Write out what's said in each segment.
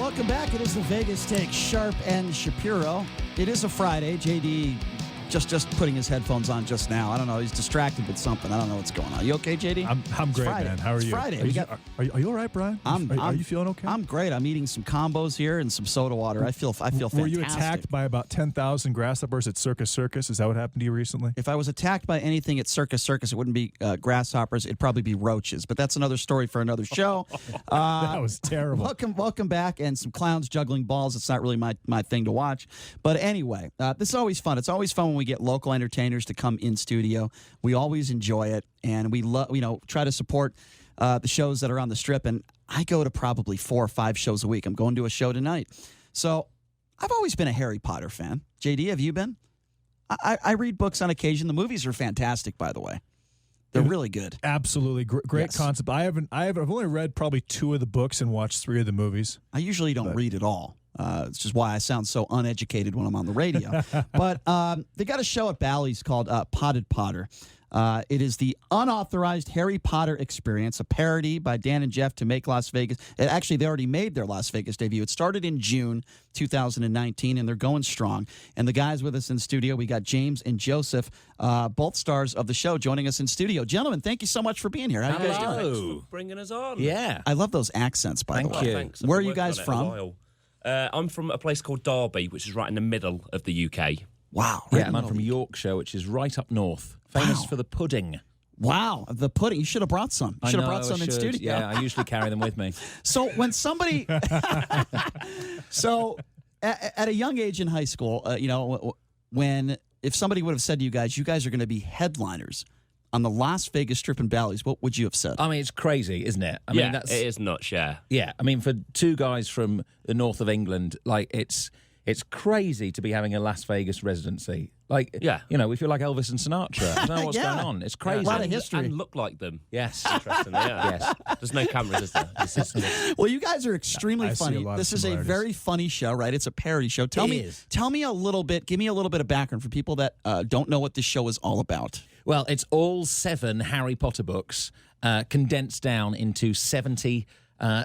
welcome back. It is the Vegas Take, Sharp and Shapiro. It is a Friday. JD just putting his headphones on just now. I don't know. He's distracted with something. I don't know what's going on. You okay, JD? I'm great, Friday. man. How are you? It's Friday. Are you all right, Brian? Are you feeling okay? I'm great. I'm eating some combos here and some soda water. I feel fantastic. Were you attacked by about 10,000 grasshoppers at Circus Circus? Is that what happened to you recently? If I was attacked by anything at Circus Circus, it wouldn't be grasshoppers. It'd probably be roaches. But that's another story for another show. That was terrible. Welcome back. And some clowns juggling balls. It's not really my thing to watch. But anyway, this is always fun. It's always fun when we get local entertainers to come in studio. We always enjoy it. And we try to support the shows that are on the Strip. And I go to probably 4 or 5 shows a week. I'm going to a show tonight. So I've always been a Harry Potter fan. JD, have you been? I read books on occasion. The movies are fantastic, by the way. They're really good. Absolutely. Great concept. I've only read probably 2 of the books and watched 3 of the movies. I usually don't read at all. It's just why I sound so uneducated when I'm on the radio. But they got a show at Bally's called Potted Potter. It is the unauthorized Harry Potter experience, a parody by Dan and Jeff to make Las Vegas. Actually, they already made their Las Vegas debut. It started in June 2019, and they're going strong. And the guys with us in studio, we got James and Joseph, both stars of the show, joining us in studio. Gentlemen, thank you so much for being here. How are you guys doing? Thanks for bringing us on. Yeah. I love those accents, by the way. Thanks. Where are you guys from? I'm from a place called Derby, which is right in the middle of the UK. Wow. Yeah, and I'm from Yorkshire, which is right up north. Famous for the pudding. Wow, the pudding. You should have brought some. You should have brought some in studio. Yeah, I usually carry them with me. So when somebody... So at a young age in high school, if somebody would have said to you guys are going to be headliners on the Las Vegas Strip and Bally's, what would you have said? I mean, it's crazy, isn't it? I mean, it is nuts, yeah. Yeah, I mean, for 2 guys from the north of England, like, it's crazy to be having a Las Vegas residency. Like, we feel like Elvis and Sinatra. I don't know what's going on. It's crazy. A lot of history. And look like them. Yes. Interesting, yeah. Yes. There's no cameras, is there? It's just well, you guys are extremely funny. This is a very funny show, right? It's a parody show. Tell me a little bit, give me a little bit of background for people that don't know what this show is all about. Well, it's all 7 Harry Potter books condensed down into 70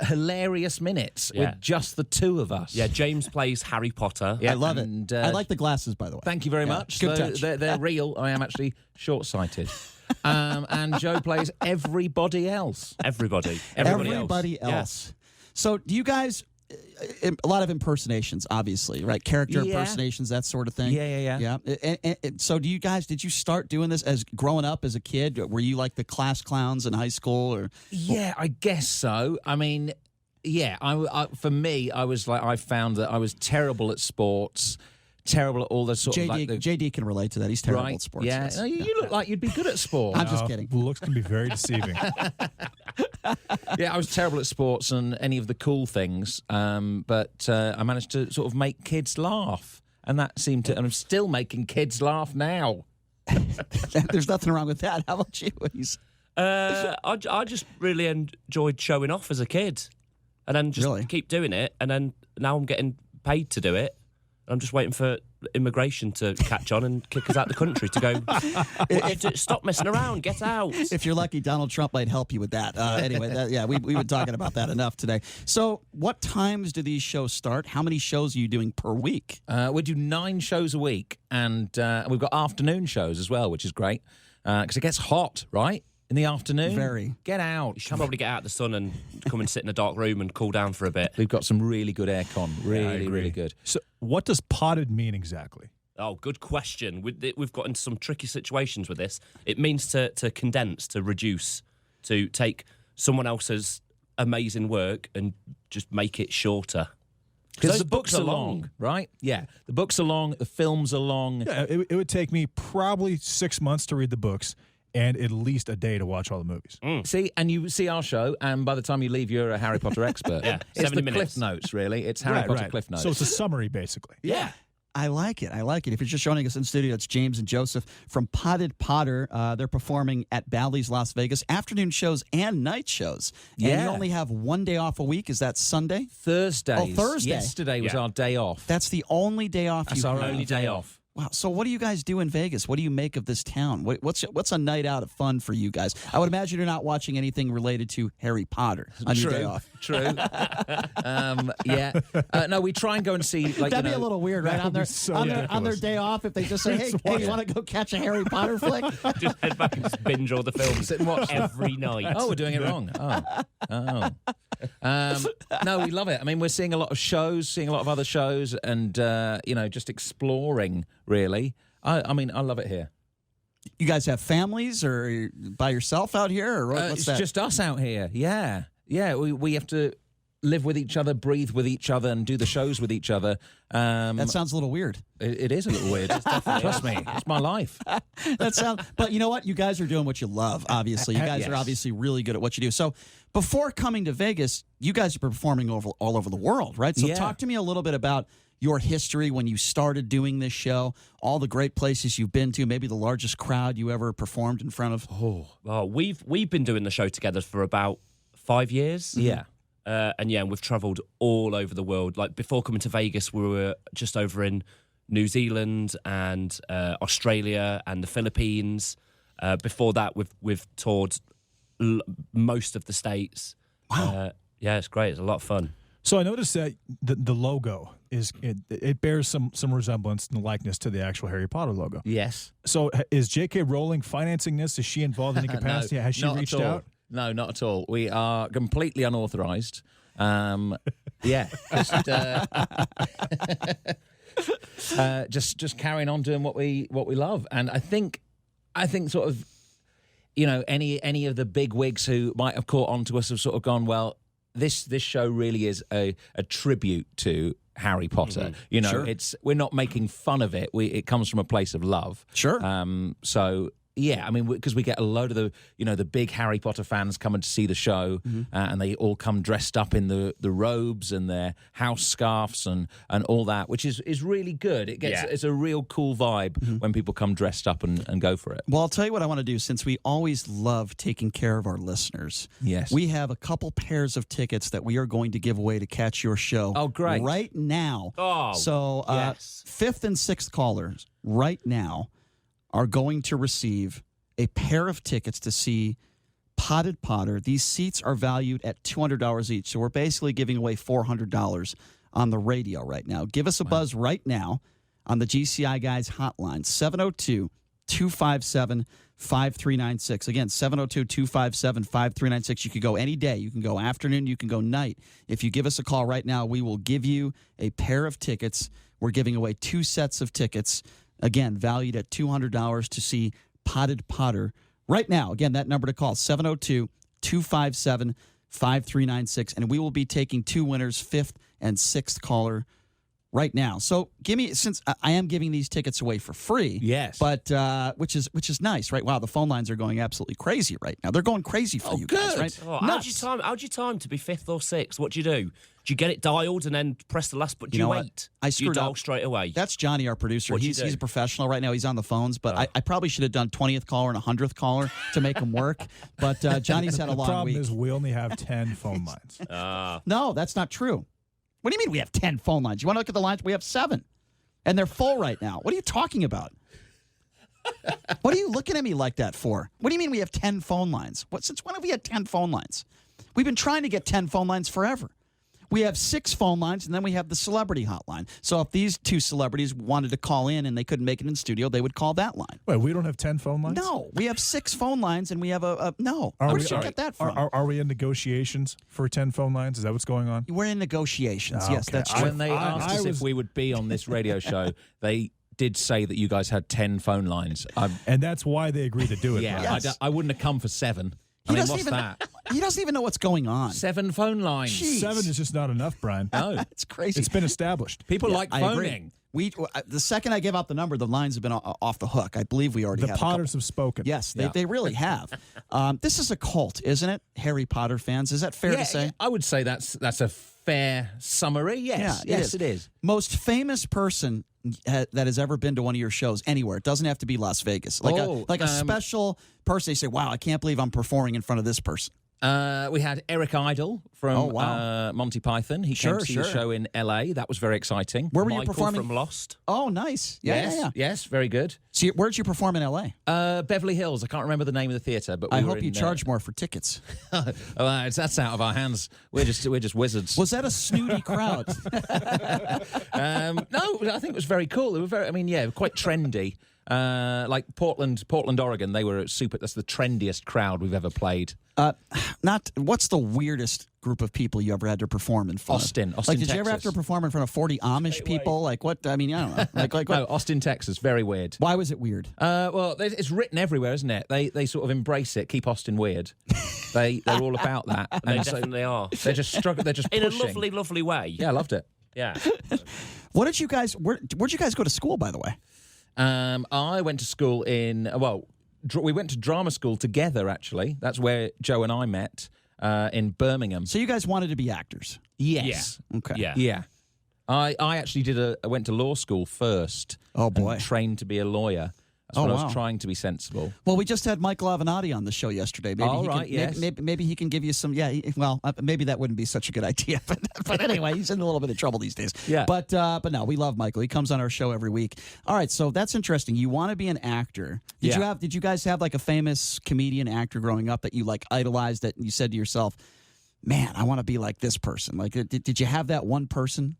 hilarious minutes with just the 2 of us. Yeah, James plays Harry Potter. Yeah, I love it. I like the glasses, by the way. Thank you very much. Good touch. They're real. I am actually short-sighted. And Joe plays everybody else. Everybody else. Yes. So do you guys... A lot of impersonations, obviously, right? Character impersonations, that sort of thing. Yeah. And so did you start doing this as growing up as a kid? Were you like the class clowns in high school? Or Yeah, I guess so. I mean, yeah, for me, I found that I was terrible at sports, terrible at all the sort of... JD can relate to that. He's terrible at sports. Yeah, yes. no, you look like you'd be good at sport. I'm just kidding. Looks can be very deceiving. Yeah, I was terrible at sports and any of the cool things, but I managed to sort of make kids laugh, and that seemed to... And I'm still making kids laugh now. There's nothing wrong with that. How about you? I just really enjoyed showing off as a kid, and then just keep doing it, and then now I'm getting paid to do it. I'm just waiting for immigration to catch on and kick us out the country to go, stop messing around, get out. If you're lucky, Donald Trump might help you with that. Anyway, we've been talking about that enough today. So what times do these shows start? How many shows are you doing per week? We do 9 shows a week, and we've got afternoon shows as well, which is great, because it gets hot, right? In the afternoon? Very. Get out. You should probably get out of the sun and come and sit in a dark room and cool down for a bit. We've got some really good aircon. Really good. So what does potted mean exactly? Oh, good question. We've got into some tricky situations with this. It means to condense, to reduce, to take someone else's amazing work and just make it shorter. Because the books are long, right? Yeah, the books are long, the films are long. Yeah, it would take me probably 6 months to read the books and at least a day to watch all the movies. See, and you see our show, and by the time you leave, you're a Harry Potter expert. It's the Cliff Notes, really. It's Harry Potter Cliff Notes. So it's a summary, basically. Yeah. I like it. If you're just joining us in studio, it's James and Joseph from Potted Potter. They're performing at Bally's Las Vegas, afternoon shows and night shows. And you only have 1 day off a week. Is that Sunday? Thursdays. Oh, Thursday. Yesterday was our day off. That's the only day off That's our only day off. Wow. So what do you guys do in Vegas? What do you make of this town? What's a night out of fun for you guys? I would imagine you're not watching anything related to Harry Potter on your day off. True. Yeah. No, we try and go and see. Like, That'd be a little weird, right? On their day off, if they just say, hey, you want to go catch a Harry Potter flick? Just head back and just binge all the films Sit and watch every night. Oh, we're doing it wrong. No, we love it. I mean, we're seeing a lot of shows, seeing a lot of other shows, and just exploring. Really, I mean, I love it here. You guys have families, or by yourself out here, or what's it's that? just us out here. Yeah. We have to live with each other, breathe with each other, and do the shows with each other. That sounds a little weird. It is a little weird. Trust me, it's my life. But you know what? You guys are doing what you love. Obviously, you guys are obviously really good at what you do. So, before coming to Vegas, you guys are performing all over the world, right? So, talk to me a little bit about your history when you started doing this show, all the great places you've been to, maybe the largest crowd you ever performed in front of. Oh, we've been doing the show together for about 5 years. Yeah. And we've travelled all over the world. Like before coming to Vegas, we were just over in New Zealand and Australia and the Philippines. Before that, we've toured most of the states. Wow. It's great. It's a lot of fun. So I noticed that the logo it bears some resemblance and likeness to the actual Harry Potter logo. Yes. So is J.K. Rowling financing this? Is she involved in any capacity? No, Has she reached out? No, not at all. We are completely unauthorized. Just carrying on doing what we love, and I think sort of, any of the big wigs who might have caught on to us have sort of gone, well, this show really is a tribute to Harry Potter. Mm-hmm. Sure. We're not making fun of it. It comes from a place of love. Sure. So. Yeah, I mean, because we get a load of the big Harry Potter fans coming to see the show, and they all come dressed up in the robes and their house scarves and all that, which is really good. It's a real cool vibe when people come dressed up and go for it. Well, I'll tell you what I want to do, since we always love taking care of our listeners. Yes. We have a couple pairs of tickets that we are going to give away to catch your show. Oh, great. Right now. Oh, so yes. Fifth and sixth callers right now are going to receive a pair of tickets to see Potted Potter. These seats are valued at $200 each, so we're basically giving away $400 on the radio right now. Give us a buzz right now on the GCI Guys hotline, 702-257-5396. Again, 702-257-5396. You can go any day. You can go afternoon. You can go night. If you give us a call right now, we will give you a pair of tickets. We're giving away 2 sets of tickets, again, valued at $200 to see Potted Potter right now. Again, that number to call, 702-257-5396. And we will be taking 2 winners, 5th and 6th caller right now. So since I am giving these tickets away for free. Yes. But which is nice, right? Wow, the phone lines are going absolutely crazy right now. They're going crazy for you guys, right? Oh, how'd you time to be 5th or 6th? What do you do? Do you get it dialed and then press the last button? Do you wait? I screwed you dial up straight away. That's Johnny, our producer. He's a professional right now. He's on the phones, but I probably should have done 20th caller and 100th caller to make them work. But Johnny's had a long week. The problem is we only have 10 phone lines. No, that's not true. What do you mean we have 10 phone lines? You want to look at the lines? We have 7. And they're full right now. What are you talking about? What are you looking at me like that for? What do you mean we have 10 phone lines? Since when have we had 10 phone lines? We've been trying to get 10 phone lines forever. We have 6 phone lines, and then we have the celebrity hotline. So if these 2 celebrities wanted to call in and they couldn't make it in studio, they would call that line. Wait, we don't have 10 phone lines? No, we have 6 phone lines, and we have no. Where did you get that from? Are we in negotiations for 10 phone lines? Is that what's going on? We're in negotiations. Yes, okay. that's true. When they asked us if we would be on this radio show, they did say that you guys had 10 phone lines. And that's why they agreed to do it. Yeah, Yes. I wouldn't have come for 7. What's that? He doesn't even know what's going on. 7 phone lines. Jeez. 7 is just not enough, Brian. No. It's crazy. It's been established. People like I agree. phoning. The second I give out the number, the lines have been off the hook. I believe we already The have. Potters have spoken. Yes, they really have. This is a cult, isn't it? Harry Potter fans. Is that fair to say? I would say that's a fair summary. Yes, Yeah, it is. Most famous person that has ever been to one of your shows anywhere. It doesn't have to be Las Vegas. Like a special person. They say, "Wow, I can't believe I'm performing in front of this person." We had Eric Idle from Monty Python. He came to see the show in LA. That was very exciting. Where were Michael you performing? from Lost. Oh, nice. Yes, very good. So where did you perform in LA? Beverly Hills. I can't remember the name of the theatre, but I hope you charge more for tickets. That's out of our hands. We're just wizards. Was that a snooty crowd? No, I think it was very cool. They were quite trendy. Like Portland, Oregon. They were super. That's the trendiest crowd we've ever played. What's the weirdest group of people you ever had to perform in front Austin, of? Like, did Texas. you ever have to perform in front of 40 Amish people? Like what? I mean, I don't know. Like what? No, Austin, Texas. Very weird. Why was it weird? Well, it's written everywhere, isn't it? They sort of embrace it. Keep Austin weird. They're all about that. They definitely are. They're just struggling. They're just in pushing. a lovely, lovely way. Yeah, I loved it. Yeah. What did you guys? Where'd you guys go to school, by the way? I went to school in we went to drama school together. Actually, that's where Joe and I met in Birmingham. So you guys wanted to be actors? Yes. Yeah. Okay. Yeah. I actually I went to law school first. Oh boy. And trained to be a lawyer. That's when I was trying to be sensible. Well, we just had Michael Avenatti on the show yesterday. Maybe maybe he can give you some. Yeah, maybe that wouldn't be such a good idea. But anyway, he's in a little bit of trouble these days. Yeah. But no, we love Michael. He comes on our show every week. All right, so that's interesting. You want to be an actor? Did you guys have like a famous comedian actor growing up that you like idolized that you said to yourself, "Man, I want to be like this person"? Like, did you have that one person?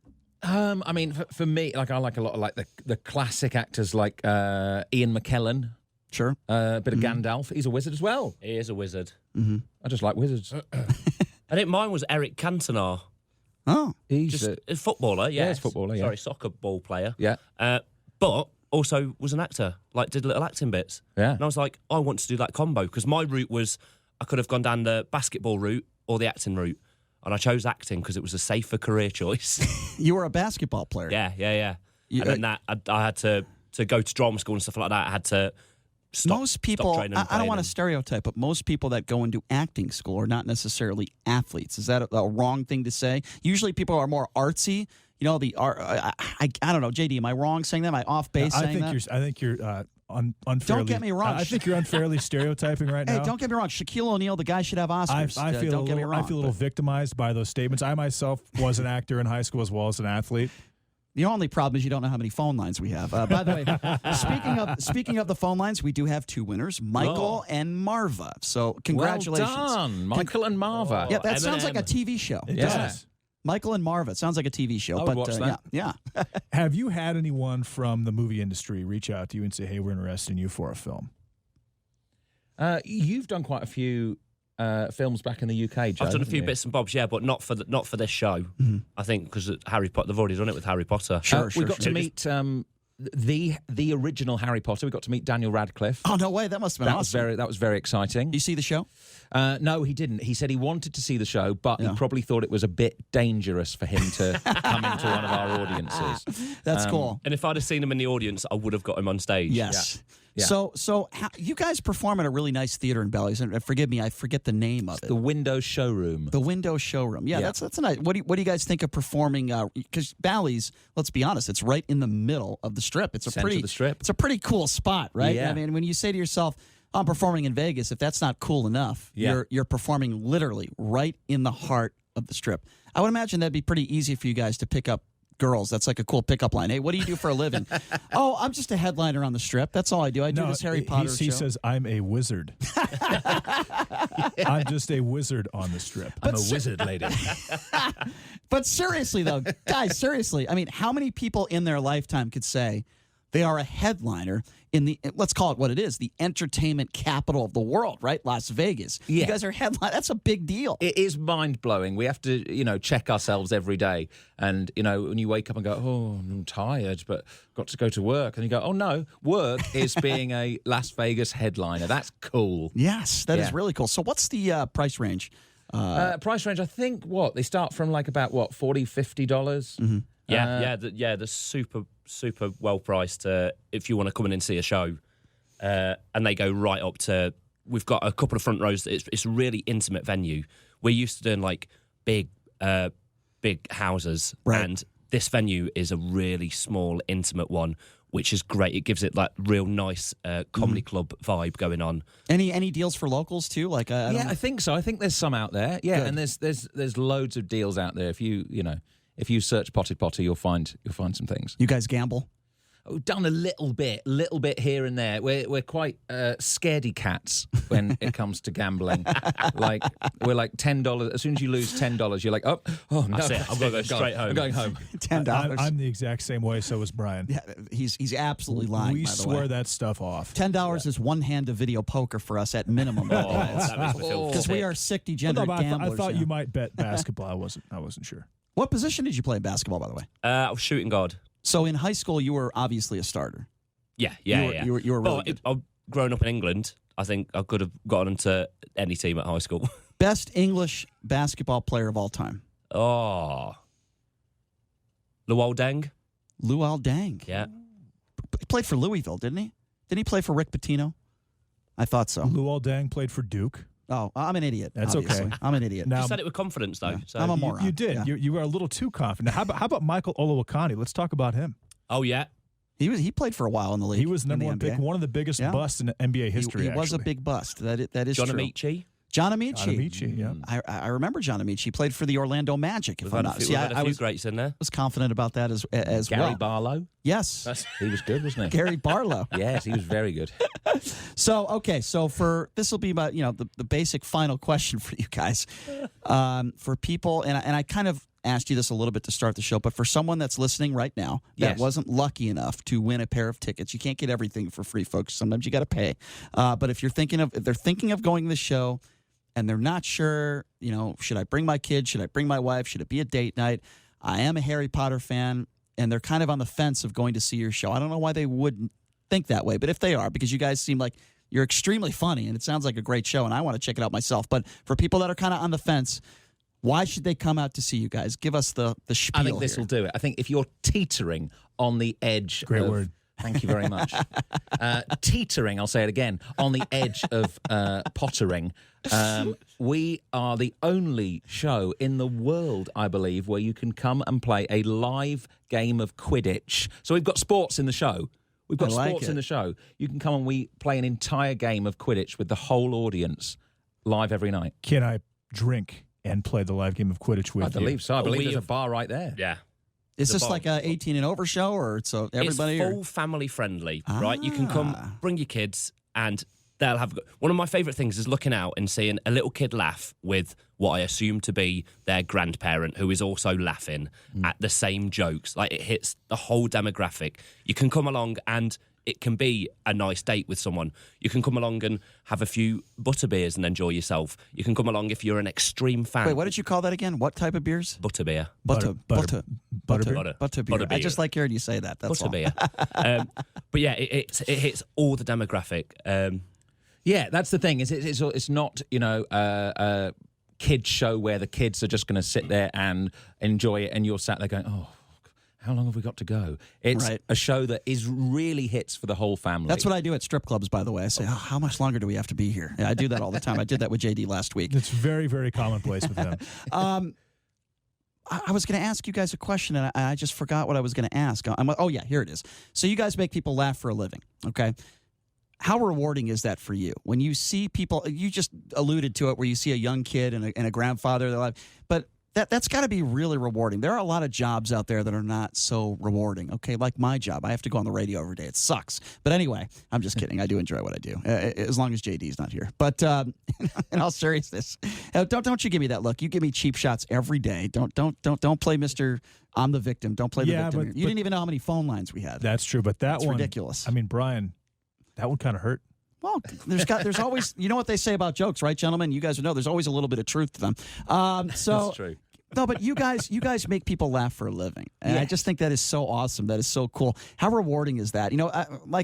I mean, for me, like I like a lot of like the classic actors like Ian McKellen. Sure. A bit of Gandalf. He's a wizard as well. He is a wizard. Mm-hmm. I just like wizards. I think mine was Eric Cantona. Oh, He's a footballer, yes. Yeah, he's a footballer, yeah. Sorry, soccer ball player. Yeah. But also was an actor, like did little acting bits. Yeah. And I was like, I want to do that combo because my route was I could have gone down the basketball route or the acting route. And I chose acting because it was a safer career choice. You were a basketball player. Yeah. And then I had to go to drama school and stuff like that. I had to stop. Most people, stop training I don't want to stereotype, but most people that go into acting school are not necessarily athletes. Is that a wrong thing to say? Usually people are more artsy. You know, I don't know, JD, am I wrong saying that? Am I off base saying that? I think you're unfairly. Don't get me wrong. I think you're unfairly stereotyping right now. Hey, don't get me wrong. Shaquille O'Neal, the guy should have Oscars. I feel don't get me wrong. I feel a little victimized by those statements. I myself was an actor in high school as well as an athlete. The only problem is you don't know how many phone lines we have. By the way, speaking of the phone lines, we do have two winners, Michael and Marva. So congratulations. Well done, Michael and Marva. Yeah, that sounds M&M. like a TV show. It Yeah. does. Michael and Marva. It sounds like a TV show. I would watch that. Yeah. Have you had anyone from the movie industry reach out to you and say, "Hey, we're interested in you for a film"? You've done quite a few films back in the UK, Joe. I've done a few haven't you? bits and bobs, yeah, but not for this show. Mm-hmm. I think because Harry Potter, they've already done it with Harry Potter. We got to meet the original Harry Potter. We got to meet Daniel Radcliffe. Oh, no way. That must have been awesome. That was very exciting. You see the show? No, he didn't. He said he wanted to see the show, but he probably thought it was a bit dangerous for him to come into one of our audiences. That's cool. And if I'd have seen him in the audience, I would have got him on stage. Yes. Yeah. So you guys perform at a really nice theater in Bally's, and forgive me, I forget the name of it. The Window Showroom. The Window Showroom. Yeah, that's a nice. What do you guys think of performing? Because Bally's, let's be honest, it's right in the middle of the Strip. It's Center of the Strip. It's a pretty cool spot, right? Yeah. I mean, when you say to yourself, "I'm performing in Vegas," if that's not cool enough, you're performing literally right in the heart of the Strip. I would imagine that'd be pretty easy for you guys to pick up girls. That's like a cool pickup line. Hey, what do you do for a living? Oh, I'm just a headliner on the Strip. That's all I do. I do this Harry Potter show. He says, "I'm a wizard." I'm just a wizard on the Strip. I'm a wizard, lady. But seriously, though, guys, seriously, I mean, how many people in their lifetime could say they are a headliner in the, let's call it what it is, the entertainment capital of the world, right? Las Vegas. Yeah. You guys are headline. That's a big deal. It is mind-blowing. We have to, check ourselves every day. And, when you wake up and go, "Oh, I'm tired, but got to go to work." And you go, "Oh, no, work is being a Las Vegas headliner." That's cool. Yes, that is really cool. So what's the price range? Price range, I think, they start from like about, $40, $50? Mm-hmm. They're super well priced if you want to come in and see a show, and they go right up to. We've got a couple of front rows. It's a really intimate venue. We're used to doing like big houses, right. And this venue is a really small, intimate one which is great. It gives it like real nice comedy club vibe going on. Any deals for locals too? Like I think so. I think there's some out there. Yeah, Good. and there's loads of deals out there. If you search Potted Potter, you'll find some things. You guys gamble? We've done a little bit here and there. We're quite scaredy cats when it comes to gambling. Like we're like $10. As soon as you lose $10, you're like, oh no, That's it. I'm going to go straight home. I'm going home. $10. I'm the exact same way. So is Brian. Yeah, he's absolutely lying. We by the swear way. that stuff off. $10 is one hand of video poker for us at minimum. That makes me feel Because we sick. are sick, I degenerate gamblers. thought you might bet basketball. I wasn't sure. What position did you play in basketball, by the way? I was shooting guard. So in high school, you were obviously a starter. Yeah. You were really good. Growing up in England, I think I could have gotten into any team at high school. Best English basketball player of all time. Oh. Luol Deng? Luol Deng. Yeah. He played for Louisville, didn't he? Didn't he play for Rick Pitino? I thought so. Luol Deng played for Duke. Oh, I'm an idiot. That's obviously. okay. I'm an idiot. Now, You said it with confidence, though. So. I'm a moron. you did. Yeah. You were a little too confident. How about Michael Olowokandi? Let's talk about him. Oh, yeah. He played for a while in the league. He was the number in one NBA. pick, one of the biggest Yeah. busts in NBA history. He was a actually. big bust. That is John true. Amici? John Amici. John Amici, yeah. I remember John Amici. He played for the Orlando Magic. If We've I'm had a not. few, See, we've had a I few was greats in there. confident about that as Gary well. Barlow. Yes, He was good, wasn't he? Gary Barlow. Yes, he was very good. So for this will be about the basic final question for you guys, for people, and I kind of asked you this a little bit to start the show, but for someone that's listening right now that Yes. wasn't lucky enough to win a pair of tickets, you can't get everything for free, folks. Sometimes you got to pay. But if they're thinking of going to the show and they're not sure, should I bring my kid? Should I bring my wife? Should it be a date night? I am a Harry Potter fan, and they're kind of on the fence of going to see your show. I don't know why they wouldn't think that way, but if they are, because you guys seem like you're extremely funny and it sounds like a great show, and I want to check it out myself. But for people that are kind of on the fence, why should they come out to see you guys? Give us the spiel. I think this will do it. I think if you're teetering on the edge Great of, word. Thank you very much. Teetering, I'll say it again, on the edge of pottering. We are the only show in the world, I believe, where you can come and play a live game of Quidditch. So we've got sports in the show. We've got I like sports it. in the show. You can come and we play an entire game of Quidditch with the whole audience live every night. Can I drink and play the live game of Quidditch with I believe so. I believe we there's a have- bar right there. Yeah. Is the this bar. like a 18 and over show, or so everybody? It's or- full family friendly, right? You can come, Ah. bring your kids, and they'll have. One of my favourite things is looking out and seeing a little kid laugh with what I assume to be their grandparent, who is also laughing at the same jokes. Like, it hits the whole demographic. You can come along and it can be a nice date with someone. You can come along and have a few butterbeers and enjoy yourself. You can come along if you're an extreme fan. Wait, what did you call that again? What type of beers? Butterbeer. Butterbeer. Butterbeer. I just like hearing you say that. That's all. Butterbeer. But yeah, it hits all the demographic. Yeah, that's the thing. It's not, a kids show where the kids are just going to sit there and enjoy it, and you're sat there going, oh, how long have we got to go? It's Right. a show that is really hits for the whole family. That's what I do at strip clubs, by the way. I say, how much longer do we have to be here? Yeah, I do that all the time. I did that with JD last week. It's very, very commonplace with him. I was going to ask you guys a question, and I just forgot what I was going to ask. Oh, yeah, here it is. So you guys make people laugh for a living, okay? How rewarding is that for you? When you see people, you just alluded to it, where you see a young kid and a grandfather, they're like, but that's got to be really rewarding. There are a lot of jobs out there that are not so rewarding, okay? Like my job. I have to go on the radio every day. It sucks. But anyway, I'm just kidding. I do enjoy what I do, as long as JD's not here. But in all seriousness, don't you give me that look. You give me cheap shots every day. Don't play Mr. I'm the victim. Don't play the Yeah, victim. but- Here. You didn't even know how many phone lines we had. That's true, but that That's one ridiculous. I mean, Brian, that one kind of hurt. Well, there's always, you know what they say about jokes, right, gentlemen? You guys would know there's always a little bit of truth to them. So That's true. No, but you guys make people laugh for a living, and I just think that is so awesome. That is so cool. How rewarding is that?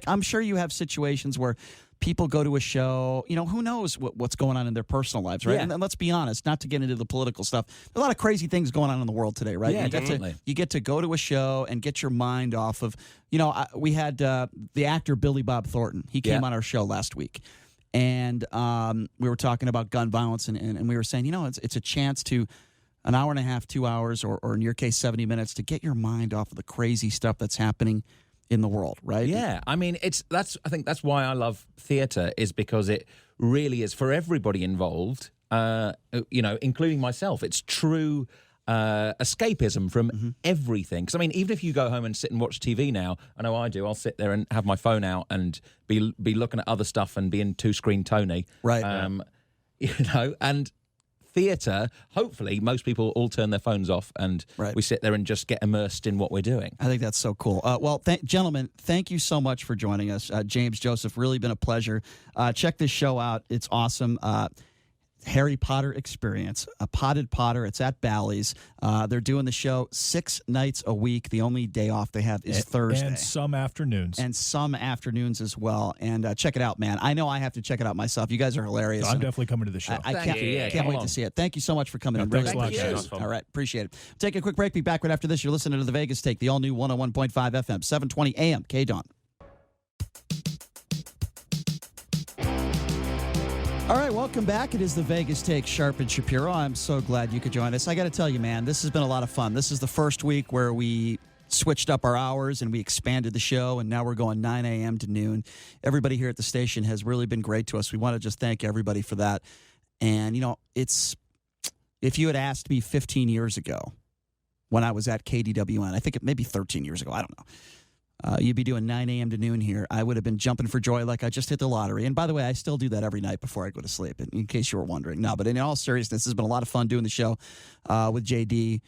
I'm sure you have situations where people go to a show. Who knows what's going on in their personal lives, right? Yeah. And let's be honest, not to get into the political stuff. There's a lot of crazy things going on in the world today, right? Yeah, You get to go to a show and get your mind off of. We had the actor Billy Bob Thornton. He came on our show last week. And we were talking about gun violence, and we were saying, it's a chance to an hour and a half, 2 hours, or in your case, 70 minutes to get your mind off of the crazy stuff that's happening in the world, right? Yeah, I mean, I think that's why I love theatre, is because it really is for everybody involved. Including myself. It's true escapism from everything. Because I mean, even if you go home and sit and watch TV now, I know I do. I'll sit there and have my phone out and be looking at other stuff and being two-screen Tony, right? And theatre, hopefully, most people all turn their phones off and we sit there and just get immersed in what we're doing. I think that's so cool. Gentlemen, thank you so much for joining us. James, Joseph, really been a pleasure. Check this show out. It's awesome. Harry Potter Experience, a Potted Potter. It's at Bally's. They're doing the show 6 nights a week. The only day off they have is Thursday. And some afternoons. And some afternoons as well. And check it out, man. I know I have to check it out myself. You guys are hilarious. I'm definitely coming to the show. I can't wait to see it. Thank you so much for coming in. Thanks really a lot, guys. All right, appreciate it. Take a quick break. Be back right after this. You're listening to The Vegas Take, the all-new 101.5 FM, 720 AM KDWN. All right, welcome back. It is the Vegas Take, Sharp and Shapiro. I'm so glad you could join us. I got to tell you, man, this has been a lot of fun. This is the first week where we switched up our hours and we expanded the show, and now we're going 9 a.m. to noon. Everybody here at the station has really been great to us. We want to just thank everybody for that. And, if you had asked me 15 years ago when I was at KDWN, I think it maybe 13 years ago, I don't know. You'd be doing 9 a.m. to noon here. I would have been jumping for joy like I just hit the lottery. And by the way, I still do that every night before I go to sleep, in case you were wondering. No, but in all seriousness, it's been a lot of fun doing the show with JD.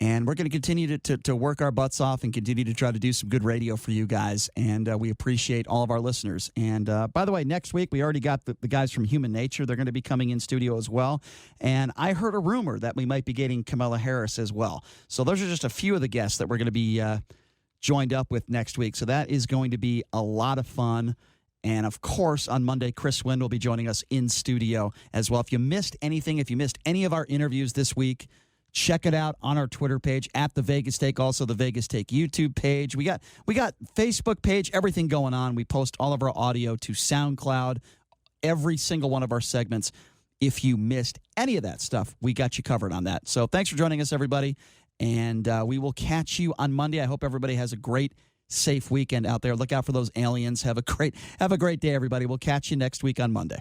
And we're going to continue to work our butts off and continue to try to do some good radio for you guys. And we appreciate all of our listeners. And by the way, next week, we already got the guys from Human Nature. They're going to be coming in studio as well. And I heard a rumor that we might be getting Kamala Harris as well. So those are just a few of the guests that we're going to be joined up with next week. So that is going to be a lot of fun. And of course, on Monday, Chris Wynn will be joining us in studio as well. If you missed anything, if you missed any of our interviews this week, check it out on our Twitter page at The Vegas Take, also the Vegas Take YouTube page. We got Facebook page, everything going on. We post all of our audio to SoundCloud, every single one of our segments. If you missed any of that stuff, we got you covered on that. So thanks for joining us, everybody. And we will catch you on Monday. I hope everybody has a great, safe weekend out there. Look out for those aliens. Have a great day, everybody. We'll catch you next week on Monday.